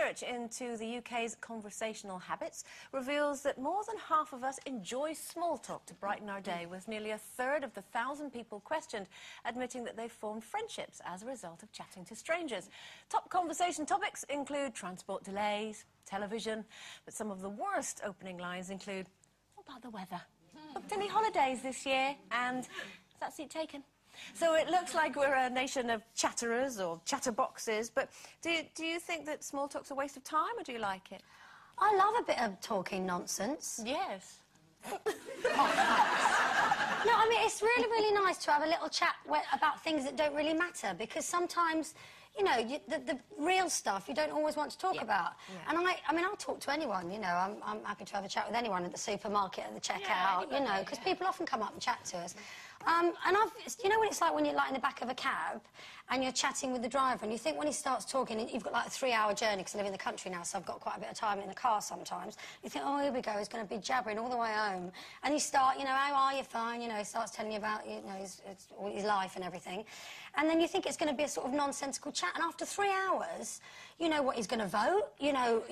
research into the UK's conversational habits reveals that more than half of us enjoy small talk to brighten our day, with nearly a third of the 1,000 people questioned admitting that they've formed friendships as a result of chatting to strangers. Top conversation topics include transport delays, television, but some of the worst opening lines include, what about the weather? Booked any holidays this year? And is that seat taken? So it looks like we're a nation of chatterers or chatterboxes, but do you think that small talk's a waste of time, or do you like it? I love a bit of talking nonsense. Yes. No, I mean, it's really, really nice to have a little chat about things that don't really matter, because sometimes, you know, the real stuff you don't always want to talk about. Yeah. And I mean, I'll talk to anyone, you know. I'm happy to have a chat with anyone at the supermarket, at the checkout, you know, because people often come up and chat to us. And you know what it's like when you're like in the back of a cab and you're chatting with the driver, and you think when he starts talking, and you've got like a 3-hour journey, because I live in the country now, so I've got quite a bit of time in the car sometimes. You think, oh, here we go, he's going to be jabbering all the way home. And you start, you know, how are you? Fine, you know, he starts telling you about, you know, his life and everything. And then you think it's going to be a sort of nonsensical chat, and after 3 hours, you know what he's going to vote, you know,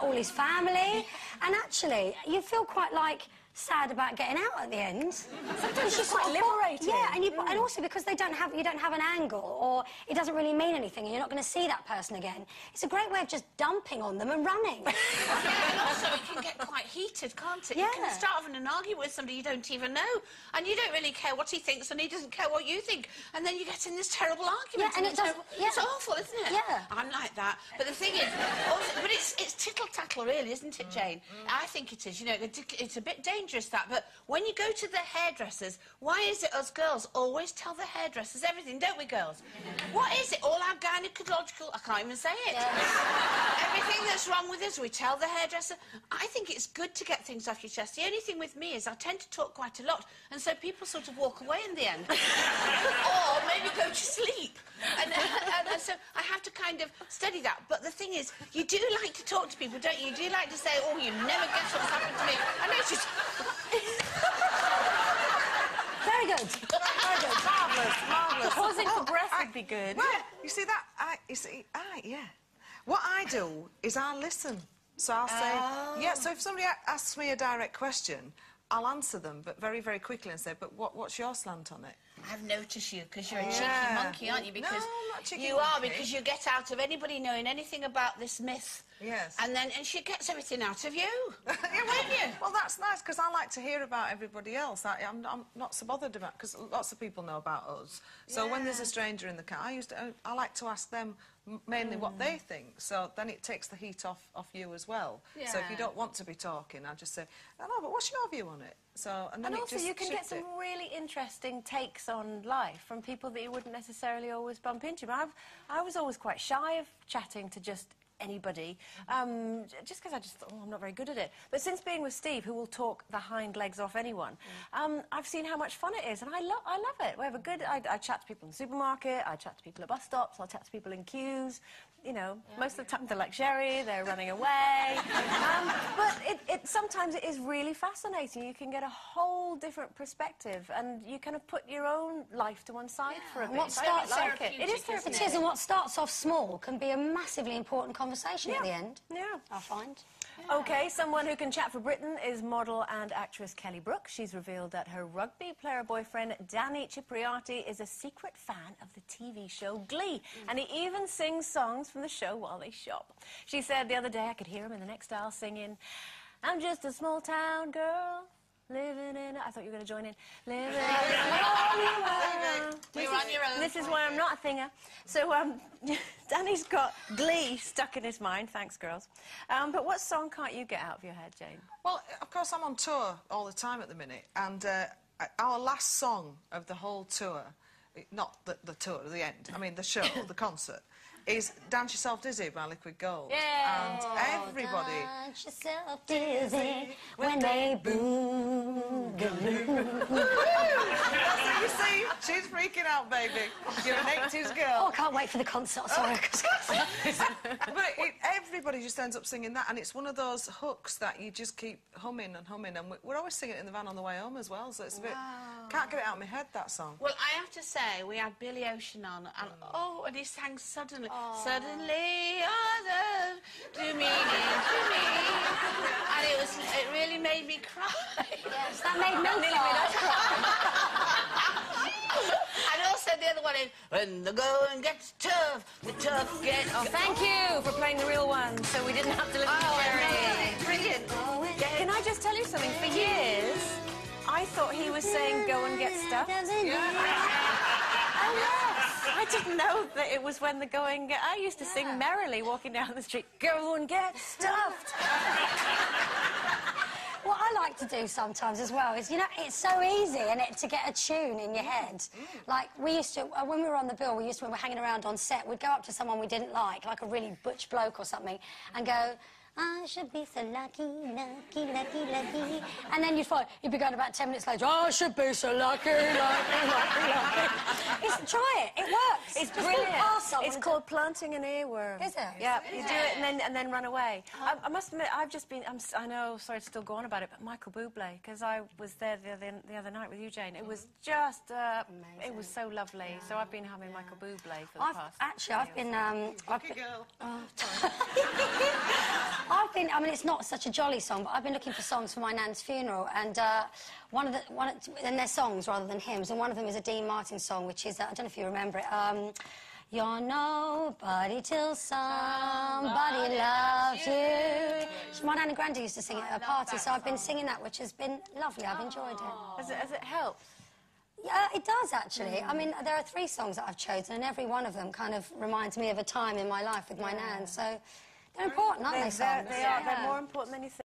all his family, and actually, you feel quite like sad about getting out at the end. Sometimes it's quite liberating. Yeah, and also because you don't have an angle, or it doesn't really mean anything, and you're not going to see that person again. It's a great way of just dumping on them and running. Yeah, and also it can get quite heated, can't it? Yeah. You can start having an argument with somebody you don't even know, and you don't really care what he thinks, and he doesn't care what you think, and then you get in this terrible argument. Yeah, and it's awful, isn't it? Yeah. I'm like that. But the thing is, also, but it's tittle-tattle, really, isn't it, Jane? I think it is. You know, it's a bit dangerous, that, but when you go to the hairdressers, why is it us girls always tell the hairdressers everything, don't we, girls? What is it? All our gynecological... I can't even say it. Yeah. Everything that's wrong with us, we tell the hairdresser. I think it's good to get things off your chest. The only thing with me is I tend to talk quite a lot, and so people sort of walk away in the end. Or maybe go to sleep. And so I have to kind of study that. But the thing is, you do like to talk to people, don't you? You do like to say, oh, you never guess what's happened to me. I know it's just... Very good. Very good. Marvellous, marvellous. Pausing for breath would be good. Well, you see that... yeah. What I do is I listen. So I'll say... Yeah, so if somebody asks me a direct question, I'll answer them, but very, very quickly, and say, but what's your slant on it? I've noticed you, because you're a cheeky monkey, aren't you? Because no, I'm not cheeky you monkey. are, because you get out of anybody knowing anything about this myth. Yes. And she gets everything out of you. Yeah, won't you? Well, that's nice, because I like to hear about everybody else. I'm not so bothered about... because lots of people know about us. So when there's a stranger in the car, I like to ask them mainly what they think, so then it takes the heat off you as well. Yeah. So if you don't want to be talking, I just say, oh, no, but what's your view on it? So, and also you can get some really interesting takes on life from people that you wouldn't necessarily always bump into. I was always quite shy of chatting to just anybody, just because I just thought, oh, I'm not very good at it. But since being with Steve, who will talk the hind legs off anyone, I've seen how much fun it is, and I love it. We have a good... I chat to people in the supermarket, I chat to people at bus stops, I'll chat to people in queues. You know, most of the time they're like Sherry, they're running away. But sometimes it is really fascinating. You can get a whole different perspective, and you kind of put your own life to one side for a bit. What starts off... It is therapeutic. It is, and what starts off small can be a massively important conversation at the end. Yeah. I find. Yeah. OK, someone who can chat for Britain is model and actress Kelly Brook. She's revealed that her rugby player boyfriend, Danny Cipriati, is a secret fan of the TV show Glee. And he even sings songs from the show while they shop. She said the other day I could hear him in the next aisle singing, I'm just a small-town girl, living in... I thought you were going to join in. Living in a You're on your own. This is why I'm not a thinger. So, Danny's got Glee stuck in his mind. Thanks, girls. But what song can't you get out of your head, Jane? Well, of course, I'm on tour all the time at the minute, and our last song of the whole tour, not the tour at the end, I mean the show, the concert, is Dance Yourself Dizzy by Liquid Gold. Yeah. And everybody... Dance yourself dizzy when they boogaloo. You see, she's freaking out, baby. You're an 80s girl. Oh, I can't wait for the concert, sorry. But everybody just ends up singing that, and it's one of those hooks that you just keep humming and humming, and we're always singing it in the van on the way home as well, so it's a bit... Can't get it out of my head, that song. Well, I have to say, we had Billy Ocean on, and and he sang Suddenly. Suddenly, made me cry. And also the other one is, when the going gets tough, the tough get... Oh, thank you for playing the real one, so we didn't have to listen to Jerry. Brilliant. Can I just tell you something? For years, I thought he was saying go and get stuffed. I didn't know that it was when the going get... I used to sing merrily walking down the street, go and get stuffed. What I like to do sometimes as well is, you know, it's so easy to get a tune in your head. Like, we used to, when we were on the bill, when we were hanging around on set, we'd go up to someone we didn't like a really butch bloke or something, and go, I should be so lucky, lucky, lucky, lucky. And then you'd be going about 10 minutes later, I should be so lucky, lucky, lucky, lucky. Try it, it works. It's brilliant. It's called it. planting an earworm. Is it? Yeah, you do it and then run away. I must admit, I've just been, I know, sorry to still go on about it, but Michael Bublé, because I was there the other night with you, Jane. It was just, it was so lovely. Yeah. So I've been having Michael Bublé for the past. Actually, I've been... girl. Oh, I mean, it's not such a jolly song, but I've been looking for songs for my nan's funeral, and and they're songs rather than hymns, and one of them is a Dean Martin song, which is, I don't know if you remember it, you're nobody till somebody loves you. My nan and granddad used to sing it at a party, so I've been singing that, which has been lovely. I've enjoyed it. Has it helped? Yeah, it does, actually. I mean, there are 3 songs that I've chosen, and every one of them kind of reminds me of a time in my life with my nan, so... They're important, aren't they, songs? They are. They're more important than you think.